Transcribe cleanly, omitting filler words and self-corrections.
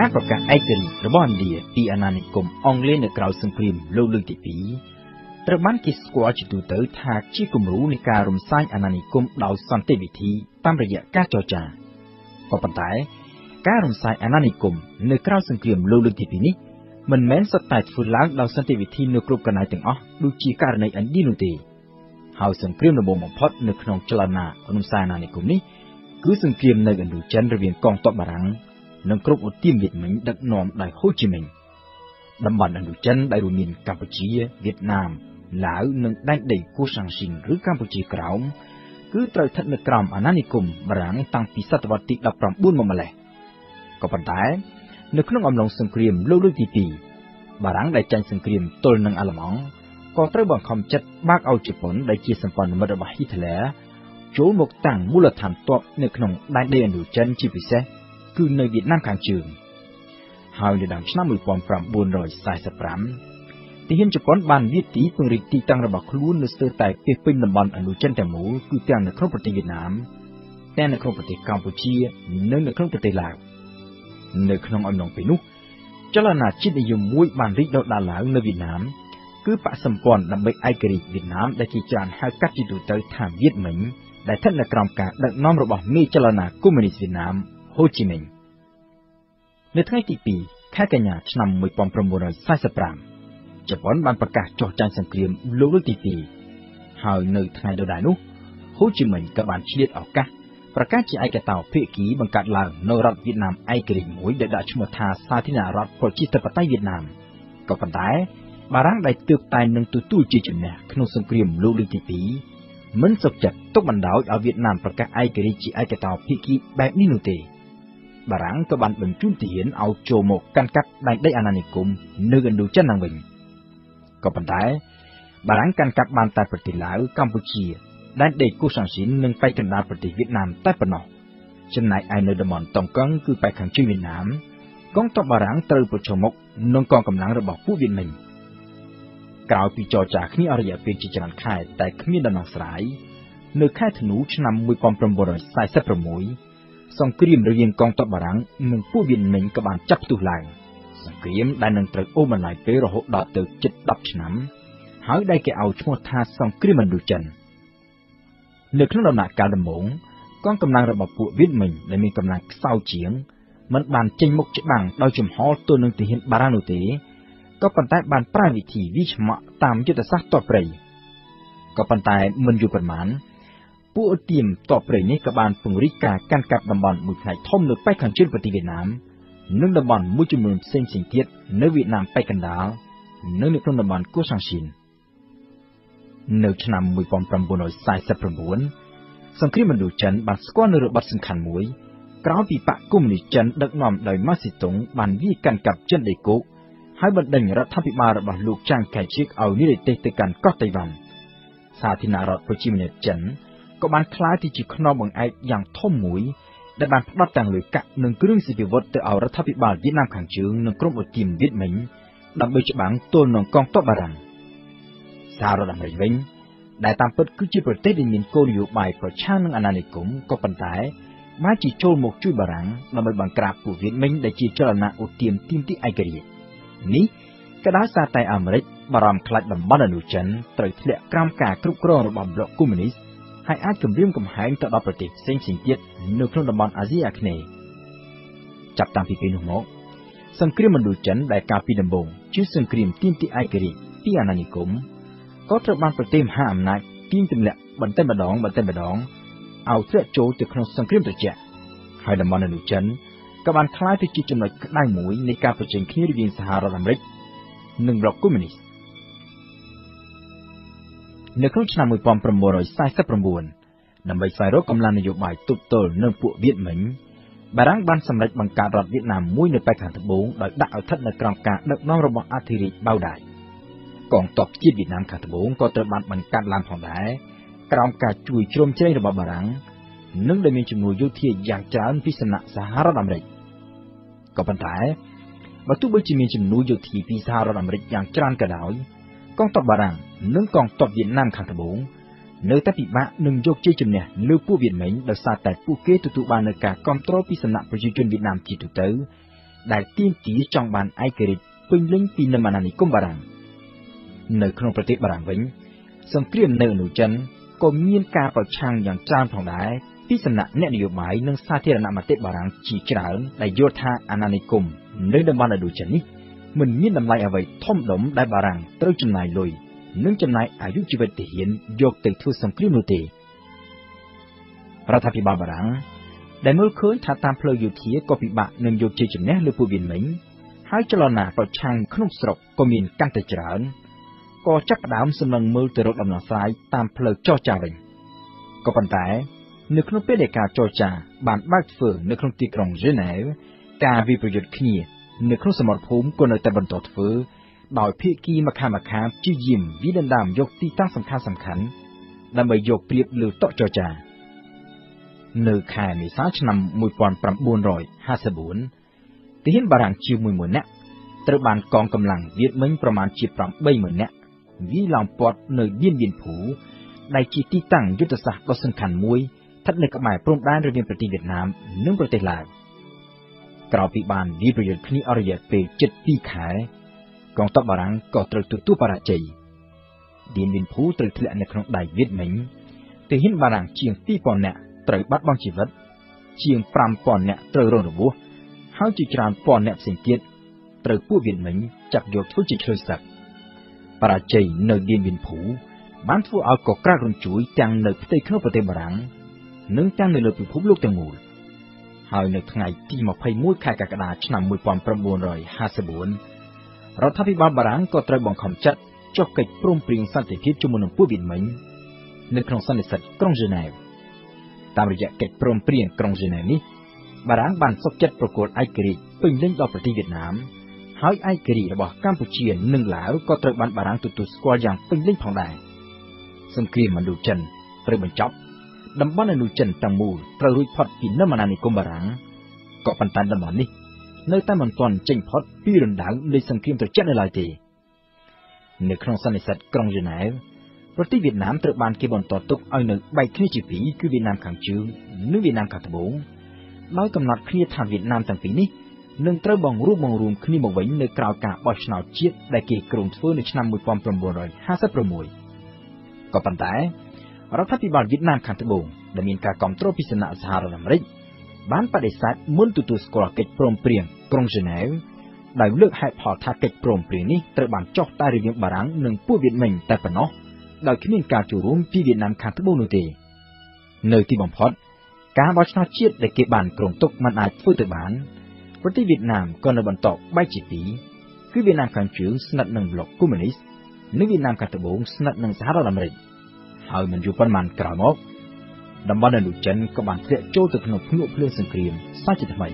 ការប្រកាសឯករាជ្យរបស់ឥណ្ឌាពីអាណានិគមអង់គ្លេសនៅក្រៅសង្គ្រាមលោកលើកទី2ត្រូវបានគេស្គាល់ជាទូទៅថាជាគំរូនៃការរំសាយអាណានិគមដោយសន្តិវិធីតាមរយៈការចរចាក៏ប៉ុន្តែការរំសាយអាណានិគមនៅក្រៅសង្គ្រាមលោកលើកទី2នេះមិនមែនសុទ្ធតែធ្វើឡើងដោយសន្តិវិធីនៅគ្រប់កន្លែងទាំងអស់ដូចជាករណីឥណ្ឌានោះទេហើយសង្គ្រាមដំបូងបំផុតនៅក្នុងចលនារំសាយអាណានិគមនេះគឺសង្គ្រាមនៅឥណ្ឌូចិនរវាងកងទ័ពបារាំងនិងក្រុមឧទាមវៀតមិញដឹកនាំដោយហូជីមិញតំបន់ឥណ្ឌូចិនដែលរួមមានកម្ពុជាវៀតណាមឡាវនិងដែនដីកូសាំងស៊ីនឬកម្ពុជាក្រោមគឺត្រូវស្ថិតនៅក្រោមអាណានិគមបារាំងតាំងពីសតវត្សទី19មកម្ល៉េះក៏ប៉ុន្តែនៅក្នុងអំឡុងសង្គ្រាមលោកលើកទី2បារាំងដែលចាញ់សង្គ្រាមទល់នឹងអាល្លឺម៉ង់ក៏ត្រូវបង្ខំចិត្តបាក់ឲ្យជប៉ុនដែលជាសម្ព័ន្ធមិត្តរបស់ហ៊ីតឡែរចូលមកតាំងមូលដ្ឋានទ័ពនៅក្នុងដែនដីឥណ្ឌូចិនជាពិសេសគឺនៅវៀតណាមខាងជើងហើយនៅដើមឆ្នាំ1945ទាហានជប៉ុនបានវាយទីពង្រីកទីតាំងរបស់ខ្លួននៅស្ទើរតែពាសពេញតំបន់ឥណ្ឌូចិនទាំងមូលគឺទាំងនៅក្នុងប្រទេសវៀតណាមទាំងនៅក្នុងប្រទេសកម្ពុជានិងនៅក្នុងប្រទេសឡាវនៅក្នុងអំឡុងពេលនោះចលនាជាតិនិយមមួយបានរីកដុះដាលឡើងនៅវៀតណាមគឺបកសម្ព័ន្ធដើម្បីឯករាជ្យវៀតណាមដែលជាច្រើនហៅកាត់ជាទូទៅថាវៀតមិញដែលស្ថិតនៅក្រោមការដឹកនាំរបស់មេចលនាកុម្មុយនីសវៀតណាមហូជីមិញនៅថ្ងៃទី2ខែកញ្ញាឆ្នាំ1945ជប៉ុនបានប្រកាសចុះចាញ់សង្គ្រាមលោកលើកទី2ហើយនៅថ្ងៃដដែលនោះហូជីមិញក៏បានឆ្លៀតឱកាសប្រកាសជាឯកតោភាគីបង្កើតឡើងនៅរដ្ឋវៀតណាមឯករាជ្យមួយដែលដាក់ឈ្មោះថាសាធារណរដ្ឋប្រជាធិបតេយ្យវៀតណាមក៏ប៉ុន្តែបារាំងដែលទើបតែនឹងទទួលជាជំនះក្នុងសង្គ្រាមលោកលើកទី2មិនសុខចិត្តទុកបណ្ដោយឲ្យវៀតណាមប្រកាសឯករាជ្យជាឯកតោភាគីបែបនេះនោះទេបារាំងក៏បានបញ្ជូនទាហានឲ្យចូលមកកាន់កាប់ដែនដីអាណានិគមនៅឥណ្ឌូចិនឡើងវិញក៏ប៉ុន្តែបារាំងកាន់កាប់បានតែប្រទេសឡាវកម្ពុជាដែនដីកូសាំងស៊ីននិងប៉ែកកណ្ដាលប្រទេសវៀតណាមតែប៉ុណ្ណោះចំណែកឯនៅតំបន់តុងកឹងគឺប៉ែកខាងជើងវៀតណាមកងទ័ពបារាំងត្រូវប្រឈមមុខនឹងកងកម្លាំងរបស់ពួកវៀតមិញក្រោយពីចរចាគ្នាអស់រយៈពេលជាច្រើនខែតែគ្មានដំណោះស្រាយនៅខែធ្នូឆ្នាំ1946សង្គ្រាមរវាងកងទ័ពបារាំងនិងពួកវៀតមិញក៏បានចាប់ផ្ទុះឡើងសង្គ្រាមដែលនឹងត្រូវអូសបន្លាយពេលរហូតដល់ទៅជិត10ឆ្នាំហើយដែលគេឲ្យឈ្មោះថាសង្គ្រាមឥណ្ឌូចិននៅក្នុងដំណាក់កាលដំបូងកងកម្លាំងរបស់ពួកវៀតមិញដែលមានកម្លាំងខ្សោយជាងមិនបានចេញមុខច្បាំងដោយចំហទល់នឹងទាហានបារាំងនោះទេក៏ប៉ុន្តែបានប្រើវិធីវិឆ្មក់តាមយុទ្ធសាស្ត្រទ័ពព្រៃក៏ប៉ុន្តែមិនយូរប៉ុន្មានពួកឧទាមទ័ពព្រៃនេះក៏បានពង្រីកការកាន់កាប់តំបន់មួយផ្នែកធំនៅប៉ែកខាងជើងប្រទេសវៀតណាមនិងតំបន់មួយចំនួនផ្សេងៗទៀតនៅវៀតណាមប៉ែកកណ្ដាលនិងនៅក្នុងតំបន់កូសាំងស៊ីននៅឆ្នាំ1949សង្គ្រាមឥណ្ឌូចិនបានស្គាល់នូវរបត់សំខាន់មួយក្រោយពីបកកុម្មុយនីសចិនដឹកនាំដោយម៉ាស៊ីតុងបានវាយកាន់កាប់ចិនដីគោកហើយបណ្ដេញរដ្ឋាភិបាលរបស់លោកចាងកែជៀកឲ្យនិរទេសទៅកាន់កោះតៃវ៉ាន់សាធារណរដ្ឋប្រជាមានិតចិនក៏បានក្លាយទៅជាខ្នងបង្អែកយ៉ាងធំមួយដែលបានផ្ដោតទាំងលុយកាក់និងគ្រឿងសព្វាវុធទៅឲ្យរដ្ឋាភិបាលវៀតណាមខាងជើងនិងក្រុមឧទាមវៀតមិញដើម្បីច្បាំងទល់នឹងកងទ័ពបារាំងសហរដ្ឋអាមេរិកវិញដែលតាមពិតគឺជាប្រទេសដែលមានគោលនយោបាយប្រឆាំងនឹងអាណានិគមក៏ប៉ុន្តែបានជាចូលមកជួយបារាំងដើម្បីបង្ក្រាបពួកវៀតមិញដែលជាចលនាឧទាមទាមទារឯករាជ្យនេះក៏ដោយសារតែអាមេរិកបារម្ភខ្លាចតំបន់ឥណ្ឌូចិនត្រូវធ្លាក់ក្រោមការគ្រប់គ្រងរបស់ប្លុកកុម្មុយនីសហើយអាចគំរាមកំហែងទៅដល់ប្រទេសផ្សេងៗទៀតនៅក្នុងតំបន់អាស៊ីអាគ្នេយ៍ចាប់តាំងពីពេលនោះមកសង្គ្រាមឥណ្ឌូចិនដែលកាលពីដំបូងជាសង្គ្រាមទាមទារឯករាជ្យពីអាណានិគមក៏ត្រូវបានប្រទេសមហាអំណាចទាញទម្លាក់បន្តិចម្ដងឲ្យធ្លាក់ចូលទៅក្នុងសង្គ្រាមត្រជាក់ហើយតំបន់ឥណ្ឌូចិនក៏បានក្លាយទៅជាចំណុចក្តៅមួយនៃការប្រជែងគ្នារវាងសហរដ្ឋអាមេរិកនិងប្លុកកុម្មុយនីសនៅក្នុងឆ្នាំ1949ដើម្បីស្វែងរកកម្លាំងនយោបាយទប់ទល់នឹងពួកវៀតមិញបារាំងបានសម្រេចបង្កើតរដ្ឋវៀតណាមមួយនៅប៉ែកខាងត្បូងដោយដាក់ឲ្យស្ថិតនៅក្រោមការដឹកនាំរបស់អធិរាជបៅដាយកងទ័ពជាតិវៀតណាមខាងត្បូងក៏ត្រូវបានបង្កើតឡើងផងដែរក្រោមការជួយជ្រោមជ្រែងរបស់បារាំងនិងដែលមានជំនួយយោធាយ៉ាងច្រើនពីសំណាក់សហរដ្ឋអាមេរិកក៏ប៉ុន្តែបើទោះបីជាមានជំនួយយោធាពីសហរដ្ឋអាមេរិកយ៉ាងច្រើនក៏ដោយកងទ័ពបារាំងនិងកងទ័ពវៀតណាមខាងត្បូងនៅតែពិបាកនឹងយកជ័យជំនះលើពួកវៀតមិញដោយសារតែពួកគេទទួលបាននូវការគាំទ្រពីសំណាក់ប្រជាជនវៀតណាមជាទូទៅ ដែលទាមទារចង់បានឯករាជ្យពេញលេញពីនិមអាណានិគមបារាំងនៅក្នុងប្រទេសបារាំងវិញសង្គ្រាមនៅអនុចិនក៏មានការប្រឆាំងយ៉ាងច្រើនផងដែរពីសំណាក់អ្នកនយោបាយនិងសាធារណមតិបារាំងជាច្រើនដែលយល់ថាអាណានិគមនៅតំបន់អនុចិននេះមិនមានតម្លៃអ្វីធំដុំដែលបារាំងត្រូវចំណាយលុយនិងចំណាយអាយុជីវិតទាហានយកទៅធ្វើសង្គ្រាមនោះទេរដ្ឋាភិបាលបារាំងដែលមើលឃើញថាតាមផ្លូវយោធាក៏ពិបាកនឹងយកជ័យជំនះលើពួកវៀតមិញហើយចលនាប្រឆាំងក្នុងស្រុកក៏មានកាន់តែច្រើនក៏ចាប់ផ្ដើមសម្លឹងមើលទៅរកដំណោះស្រាយតាមផ្លូវចរចាវិញក៏ប៉ុន្តែនៅក្នុងពេលដែលការចរចាបានបើកធ្វើនៅក្នុងទីក្រុងហ្សឺណែវការវិប្រយុទ្ធគ្នានៅក្នុងសមរភូមិក៏នៅតែបន្តធ្វើដោយភាគីម្ខាងព្យាយាមវិដណ្ដើមយកទីតាំងសំខាន់ៗដើម្បីយកប្រៀបលើតុចរចានៅខែមេសាឆ្នាំ1954ទាហានបារាំងជាង 10000 នាក់ត្រូវបានកងកម្លាំងវៀតមិញប្រមាណជា 80000 នាក់វាយឡោមព័ទ្ធនៅឌៀនវៀនភូដែលជាទីតាំងយុទ្ធសាស្ត្រដ៏សំខាន់មួយស្ថិតនៅក្បែរព្រំដែនរវាងប្រទេសវៀតណាមនិងប្រទេសឡាវក្រោយពីបានវាយប្រយុទ្ធគ្នាអស់រយៈពេលជិត2ខែកងទ័ពបារាំងក៏ត្រូវទទួលបរាជ័យឌៀនវៀនភូត្រូវធ្លាក់នៅក្នុងដៃវៀតមិញទាហានបារាំងជាង 2000 នាក់ត្រូវបាត់បង់ជីវិតជាង 5000 នាក់ត្រូវរងរបួសហើយជាច្រើនពាន់នាក់ផ្សេងទៀតត្រូវពួកវៀតមិញចាប់យកធ្វើជាឆ្លើយសឹកបរាជ័យនៅឌៀនវៀនភូបានធ្វើឲ្យកក្រើករញ្ជួយទាំងនៅផ្ទៃក្នុងប្រទេសបារាំងនិងទាំងនៅលើពិភពលោកទាំងមូលហើយនៅថ្ងៃទី21ខែកក្កដាឆ្នាំ1954រដ្ឋាភិបាលបារាំងក៏ត្រូវបង្ខំចិត្តចុះកិច្ចព្រមព្រៀងសន្តិភាពជាមួយនឹងពួកវៀតមិញនៅក្នុងសន្និសីទក្រុងហ្សឺណែវតាមរយៈកិច្ចព្រមព្រៀងក្រុងហ្សឺណែវនេះបារាំងបានសុខចិត្តប្រគល់ឯករាជ្យពេញលេញដល់ប្រទេសវៀតណាមហើយឯករាជ្យរបស់កម្ពុជានិងឡាវក៏ត្រូវបានបារាំងទទួលស្គាល់យ៉ាងពេញលេញផងដែរសង្គ្រាមឥណ្ឌូចិនត្រូវបញ្ចប់តំបន់ឥណ្ឌូចិនទាំងមូលត្រូវរួចផុតពីនិមអាណានិគមបារាំងក៏ប៉ុន្តែតំបន់នេះនៅតែមិនទាន់ចេញផុតពីរណ្ដៅនៃសង្គ្រាមត្រជាក់នៅឡើយទេនៅក្នុងសន្និសីទក្រុងហ្សឺណែវប្រទេសវៀតណាមត្រូវបានគេបន្ទោទុកឲ្យនៅបែកគ្នាជាពីរគឺវៀតណាមខាងជើងនិងវៀតណាមខាងត្បូងដោយកំណត់គ្នាថាវៀតណាមទាំងពីរនេះនឹងត្រូវបង្រួបបង្រួមគ្នាមកវិញនៅក្រៅការបោះឆ្នោតជាតិដែលគេគ្រោងធ្វើនៅឆ្នាំ1956ក៏ប៉ុន្តែរដ្ឋាភិបាលវៀតណាមខាងត្បូងដែលមានការគាំទ្រពីសំណាក់សហរដ្ឋអាមេរិកបានបដិសេធមិនទទួលស្គាល់កិច្ចព្រមព្រៀងក្រុងហ្សឺណែវដោយលើកហេតុផលថាកិច្ចព្រមព្រៀងនេះត្រូវបានចុះតែរវាងបារាំងនិងពួកវៀតមិញតែប៉ុណ្ណោះដោយគ្មានការចូលរួមពីវៀតណាមខាងត្បូងនោះទេនៅទីបំផុតការបោះឆ្នោតជាតិដែលគេបានគ្រោងទុកមិនអាចធ្វើទៅបានប្រទេសវៀតណាមក៏នៅបន្តបែកជាពីរគឺវៀតណាមខាងជើងស្និទ្ធនឹងប្លុកកុម្មុយនីសនិងវៀតណាមខាងត្បូងស្និទ្ធនឹងសហរដ្ឋអាមេរិកហើយមិនយូរប៉ុន្មានក្រោយមកតំបន់ឥណ្ឌូចិនក៏បានធ្លាក់ចូលទៅក្នុងភ្នក់ភ្លើងសង្គ្រាមសាជាថ្មី